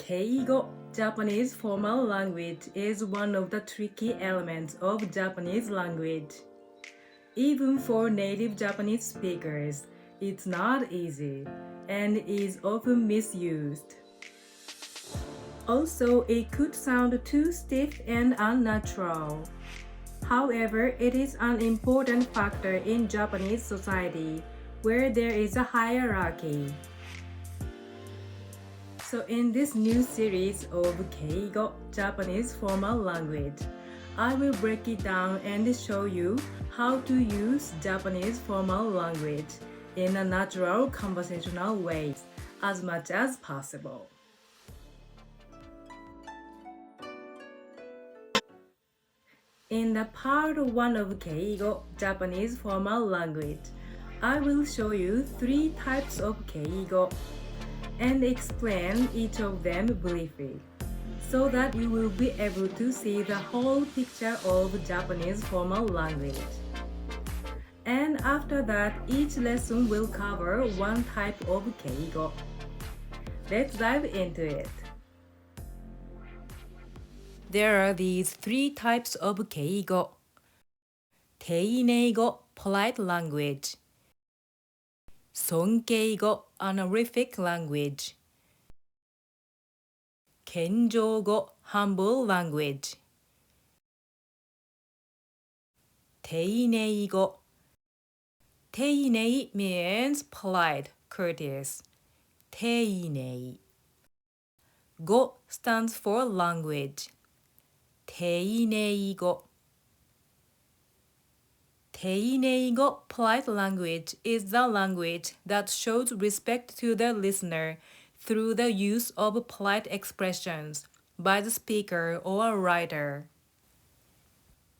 KEIGO Japanese formal language is one of the tricky elements of Japanese language. Even for native Japanese speakers, it's not easy and is often misused. Also, it could sound too stiff and unnatural. However, it is an important factor in Japanese society where there is a hierarchy. So in this new series of KEIGO Japanese formal language, I will break it down and show you how to use Japanese formal language in a natural conversational way as much as possible. In the part 1 of KEIGO Japanese formal language, I will show you 3 types of KEIGO and explain each of them briefly, so that you will be able to see the whole picture of Japanese formal language. And after that, each lesson will cover one type of KEIGO. Let's dive into it. There are these 3 types of KEIGO. Teineigo Polite language, Sonkeigo Honorific language, Kenjō humble language, Teineigo. Teinei means polite, courteous. Teinei. Go stands for language. Teineigo. Teineigo polite language is the language that shows respect to the listener through the use of polite expressions by the speaker or writer.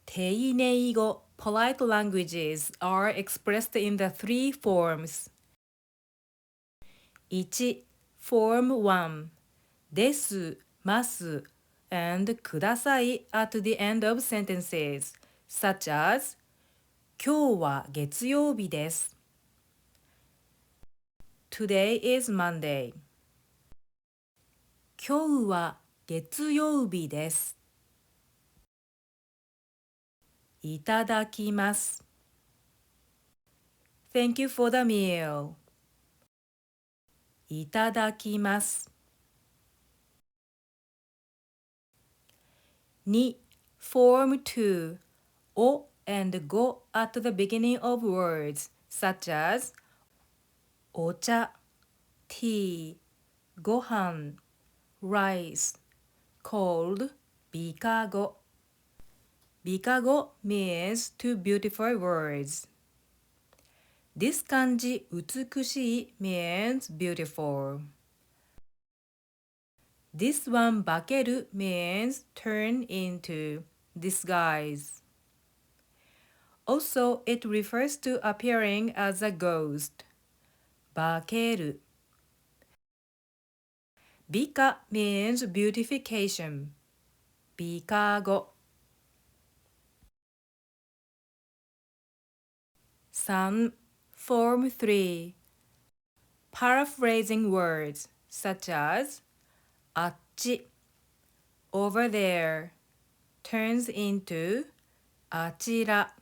Teineigo polite languages are expressed in the 3 forms. 1. Form 1. です、ます and ください at the end of sentences, such as 今日は月曜日です。Today is Monday. 今日は月曜日です。いただきます。Thank you for the meal. いただきます。2. Form 2. お and ご at the beginning of words, such as お茶、tea, ご飯、rice, called Bikago. Bikago means 2 beautiful words. This kanji 美しい means beautiful. This one 化ける means turn into, disguise. Also, it refers to appearing as a ghost. 化ける. Bika means beautification. Bikago. 3. Form 3. Paraphrasing words such as あっち over there turns into あちら。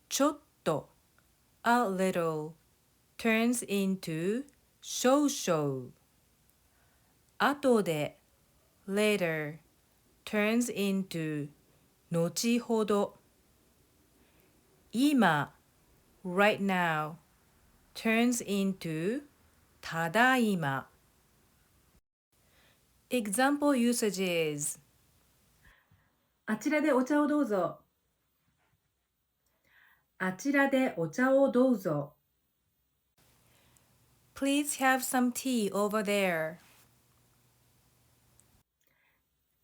ちょっと a little turns into 少々。後で later turns into 後ほど。今 right now turns into ただいま。Example usages. あちらでお茶をどうぞ。あちらでお茶をどうぞ。Please have some tea over there.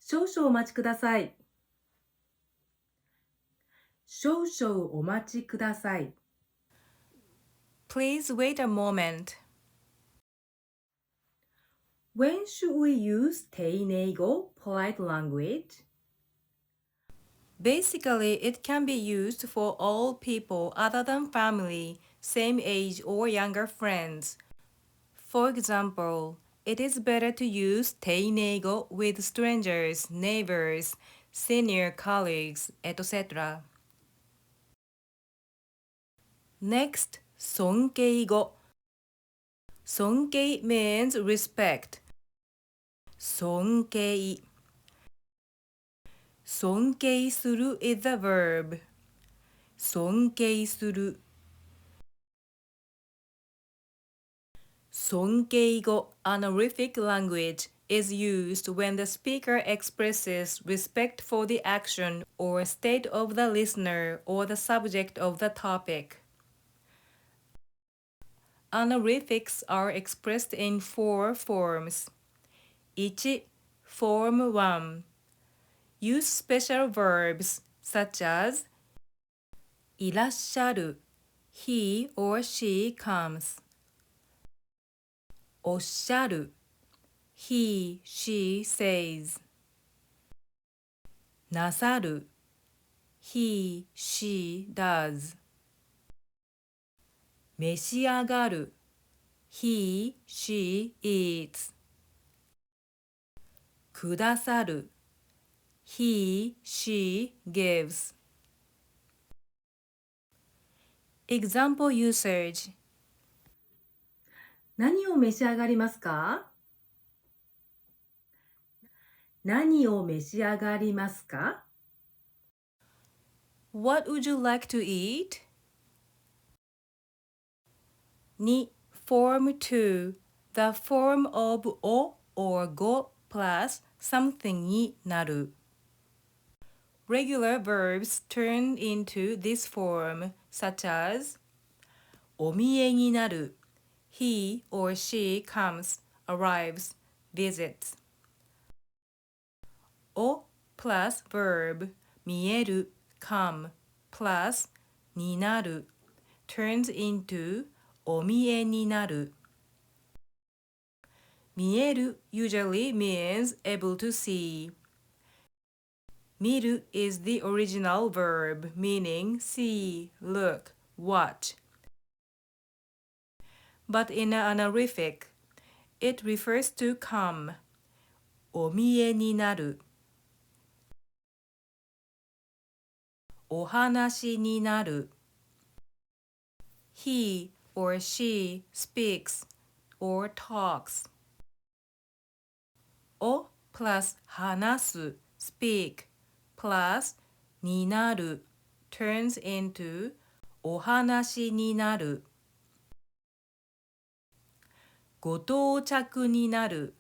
少々お待ちください。少々お待ちください。Please wait a moment. When should we use Teineigo polite language? Basically, it can be used for all people other than family, same age or younger friends. For example, It is better to use ていねいご with strangers, neighbors, senior colleagues, etc. Next, 尊敬語. 尊敬 means respect. 尊敬. 尊敬する is the verb. 尊敬する. 尊敬語 honorific language is used when the speaker expresses respect for the action or state of the listener or the subject of the topic. Honorifics are expressed in 4 forms. 1. Form 1. Use special verbs such as いらっしゃる he or she comes. おっしゃる he, she says. なさる he, she does. 召し上がる he, she eats. くださる he, she gives. Example usage. 何を召し上がりますか？何を召し上がりますか？ What would you like to eat? 2. Form 2. The form of お or ご plus something になる. Regular verbs turn into this form, such as お見えになる he or she comes, arrives, visits. お plus verb 見える come plus になる turns into お見えになる. 見える usually means able to see. 見る is the original verb meaning see, look, watch. But in an honorific, it refers to come. お見えになる. お話になる. He or she speaks or talks. お plus 話す speak plus になる turns into お話になる. ご到着になる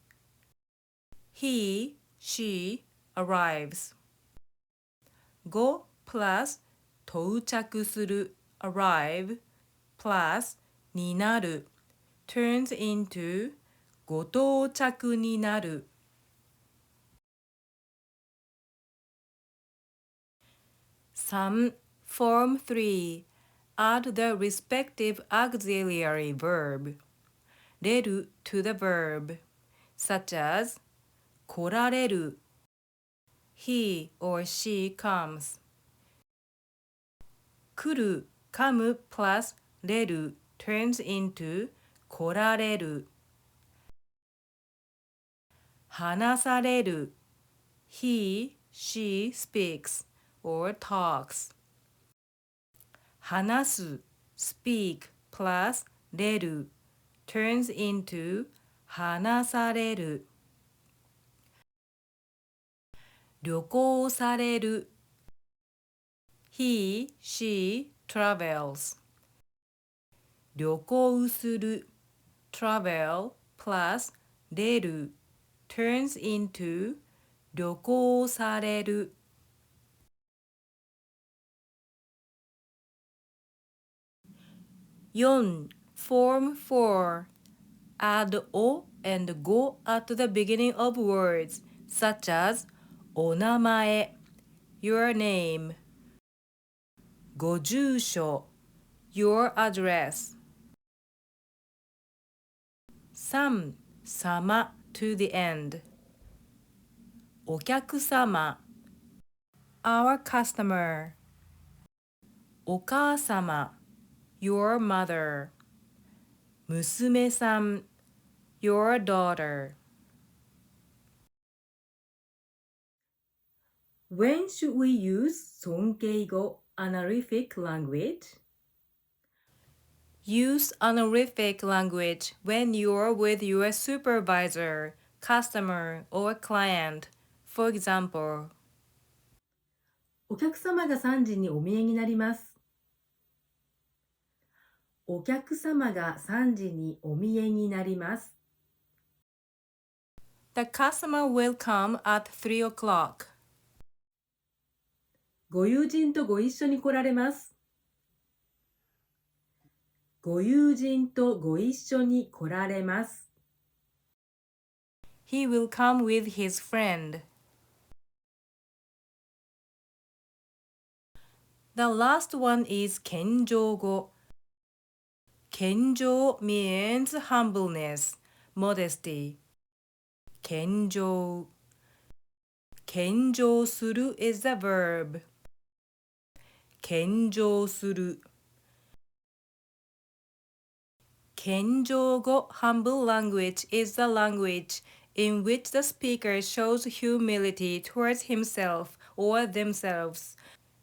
he, she arrives. ご plus 到着する arrive plus になる turns into ご到着になる. Some Form 3. Add the respective auxiliary verb れる to the verb, such as 来られる he or she comes. 来る come plus れる turns into 来られる. 話される he, she speaks or talks. 話す speak plus れる turns into 話される. 旅行される he, she travels. 旅行する travel plus れる turns into 旅行される. Form 4. Add お and ご at the beginning of words, such as お名前 your name, ご住所 your address. さん 様 to the end. お客様 our customer. お母様 your mother. 娘さん your daughter. When should we use Sonkeigo honorific language? Use honorific language when you're with your supervisor, customer, or client. For example, お客様が3時にお見えになります。お客様が3時にお見えになります。The customer will come at 3 o'clock. ご友人とご一緒に来られます。ご友人とご一緒に来られます。He will come with his friend. The last one is 謙譲語。謙譲 means humbleness, modesty. 謙譲。謙譲する is the verb. 謙譲する。謙譲語 humble language is the language in which the speaker shows humility towards himself or themselves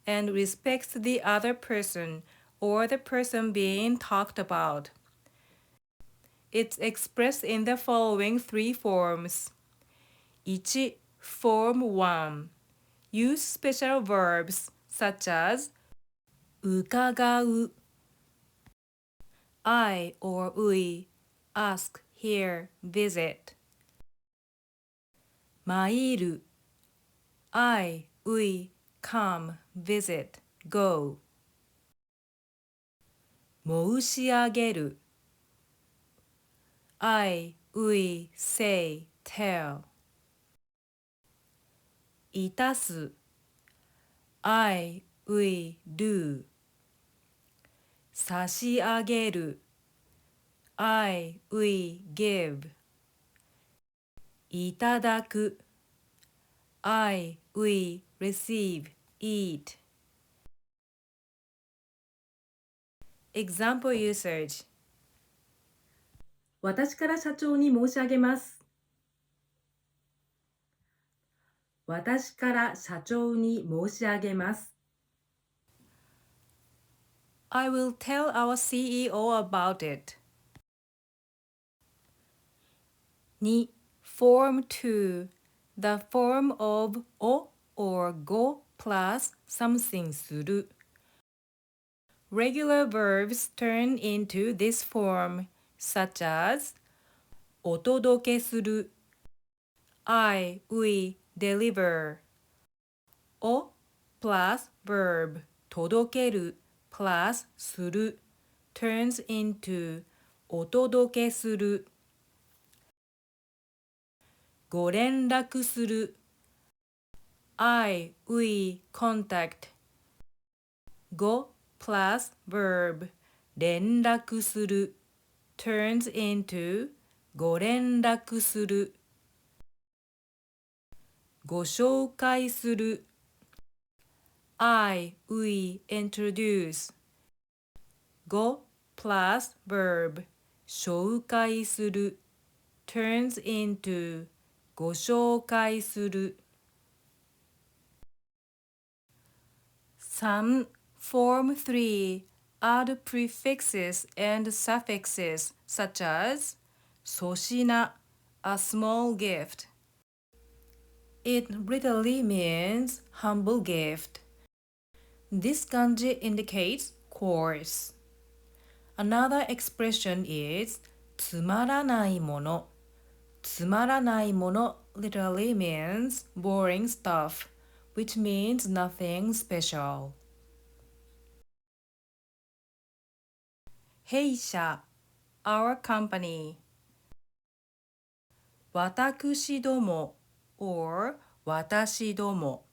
and respects the other person or the person being talked about. It's expressed in the following three forms. 1. Form 1. Use special verbs such as 伺う I or we ask, hear, visit. 参る I, we come, visit, go. 申し上げる I, we say, tell. いたす I, we do. 差し上げる I, we give. いただく I, we receive, eat. Example usage. 私から社長に申し上げます。私から社長に申し上げます。I will tell our CEO about it. 2. Form 2. The form of お or ご plus something する。Regular verbs turn into this form, such as お届けする I, we deliver. お plus verb 届ける plus する turns into お届けする。ご連絡する I, we contact. ご plus verb 連絡する turns into ご連絡する。ご紹介する I, we introduce. ご plus verb 紹介する turns into ご紹介する。3. Form 3. Add prefixes and suffixes such as 粗品 a small gift. It literally means humble gift. This kanji indicates coarse. Another expression is つまらないもの。つまらないもの literally means boring stuff, which means nothing special. 弊社 our company. 私ども or 私ども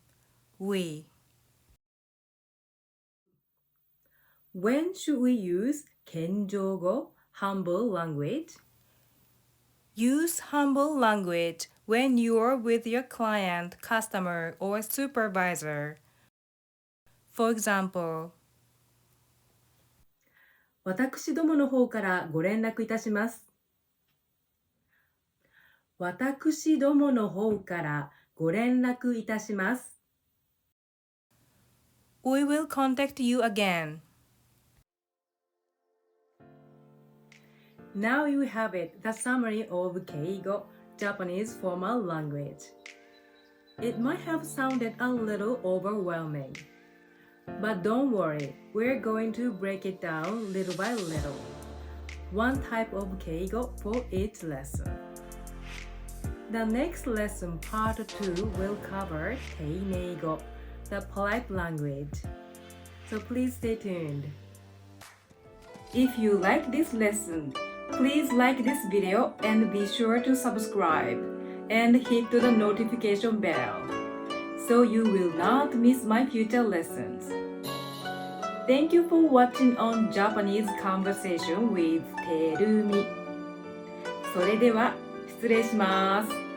we. When should we use 謙譲語 humble language? Use humble language when you're with your client, customer, or supervisor. For example, 私どもの方からご連絡いたします。私どもの方からご連絡いたします。We will contact you again. Now you have it, the summary of KEIGO Japanese formal language. It might have sounded a little overwhelming. But don't worry, we're going to break it down little by little. One type of KEIGO for each lesson. The next lesson, part 2, will cover Teineigo, the polite language. So please stay tuned. If you like this lesson, please like this video and be sure to subscribe and hit the notification bell so you will not miss my future lessons. Thank you for watching on Japanese Conversation with Terumi. それでは失礼します。